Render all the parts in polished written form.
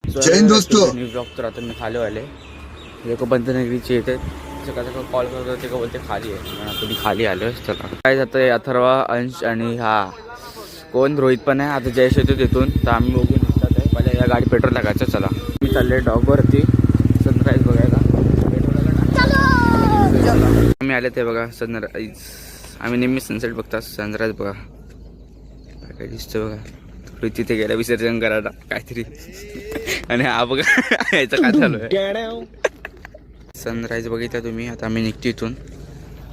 जैन दोस्तों new blog तर आता मी खाली आले देखो पंतनगरीचे येते सकाळ कॉल करतो ते का बोलते खाली आहे म्हणून आता मी खाली आलो. चला काय जातं अथर्वा अंश आणि हा कोण रोहित पण आहे. आता जयेश येतो तिथून तर आम्ही बघून निघतात आहे. पहिले या गाडी पेट्रोल टाकायचं. चला मी चालले डॉगवरती सनराईज बघायला. आम्ही आले ते बघा सनराईज. आम्ही नेहमी सनसेट बघतात सनराईज बघा काय दिसतं बघा. तिथे गेला विसर्जन करायला काहीतरी आणि हा बघा याचं काय चालू आहे. सनराईज बघितला तुम्ही. आता आम्ही निघतो इथून.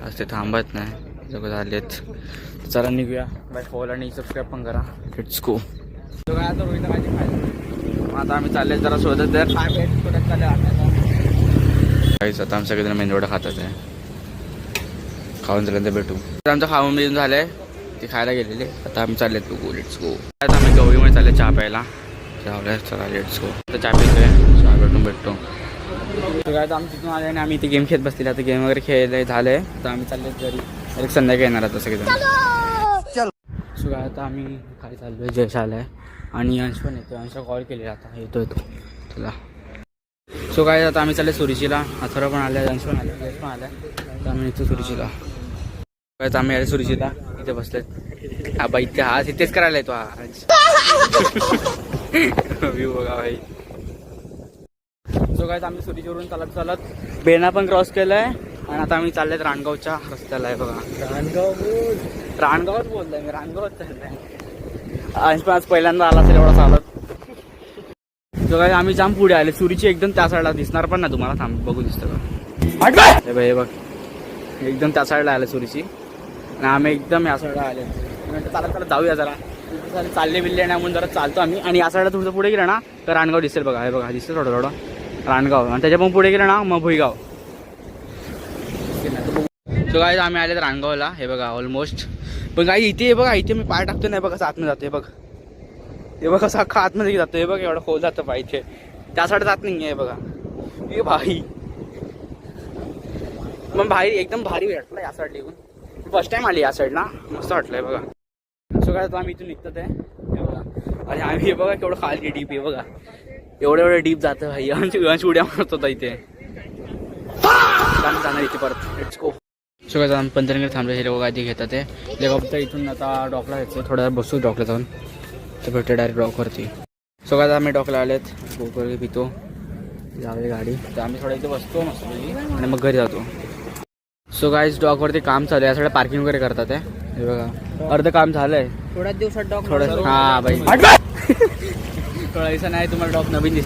आज ते थांबत नाही जगत आलेत. चला निघूया. बाय फॉलो आणि सबस्क्राईब पण करा. Let's go. काय आता रोहित भाजी खायला आता आम्ही चालले जरा शोधत तर काहीच. आता आमच्या सगळेजण मेंदवडा खातात आहे. खाऊन झाल्यानंतर भेटू. आमचं खाऊन बिजून झालंय ते खायला गेलेले. आता आम्ही चाललेत बघू. Let's go. आता आम्ही गवळीमध्ये चालले चहा प्यायला. चला लेट्स गो. आता चहा पितोय. चहा भेटतो. काय तर आम्ही तिथून आले आणि आम्ही इथे गेम खेळत बसलेले. आता गेम वगैरे खेळले झाले तर आम्ही चालले घरी. एक संध्याकाळी येणार आता सगळेजण. सो काय आता आम्ही खाली चाललो आहे. जयश आलाय आणि अंश पण येतो. अंशला कॉल केलेला आता येतो चला. सो काय आता आम्ही चालले सुरुचीला. अथर्व पण आले अंश पण आले जयश पण आलाय तर आम्ही येतो सुरुचीला. काय तर आम्ही आले सुरुचीला. इथे बसलेत. हा बाई इथे हा इथेच करायला येतो हा व्ह्यू बघा भाई. सो काय आम्ही सुरीचीवरून चालत बेना पण क्रॉस केलाय आणि आता आम्ही चाललेत राणगावच्या रस्त्याला आहे बघा. राणगावच बोलतोय मी. राणगावच चाललंय. अंश आज पहिल्यांदा आला असेल एवढा चालत. सो काय आम्ही जाम पुढे आले. सुरीची एकदम त्या साईडला दिसणार पण ना तुम्हाला. थांब बघू दिसतं का हे बघ एकदम त्या साईडला आलं सुरीची आणि आम्ही एकदम या साईडला आले. चालत जाऊया जरा. चालले बिल्ले नाही म्हणून जरा चालतो आम्ही. आणि या साईडला थोडं पुढे गेलं ना तर राणगाव दिसेल बघा. हे बघा दिसतं थोडं राणगाव. आणि त्याच्या पण पुढे गेलं ना मग भुईगाव. सो काय आम्ही आले राणगावला. हे बघा ऑलमोस्ट. पण काही इथे बघा इथे मी पाय टाकतो नाही बघा कसं आतमध्ये जातो. हे बघा कसं अख्खा आतमध्ये जातो. हे बघा एवढं खोल जातं पाय इथे. त्या साईड जात नाही आहे बघा. हे भाई मग भाई एकदम भारी वाटलं या साईड येऊन. फर्स्ट टाइम आली या साईडला. मस्त वाटलंय बघा. सो काय आम्ही इथून निघतात आहे. हे बघा आणि आम्ही हे बघा केवढं खाली डीप आहे बघा. एवढं डीप जातं भाई. अंश उड्या मारत होता इथे. जाणार इथे परत. Let's go. सो काय आम्ही पंधरकडे थांबले. हे लोक आधी घेतात ते फक्त इथून आता डॉकला यायचं. थोड्या बसू डॉकला जाऊन तर भेटते डायरेक्ट डॉकवरती. सो काय आम्ही डॉकला आलेत. गोकळी पितो जावे गाडी तर आम्ही थोडा इथे बसतो मस्त आणि मग घरी जातो. सो गाईज डॉकवरती काम चालू आहे. यासाठी पार्किंग वगैरे करतात आहे. हे बघा अर्ध काम झालंय. थोड्याच दिवसात डॉक थोडं हा बाई थोडा दिवसा नाही तुम्हाला डॉक नवीन दिसतो.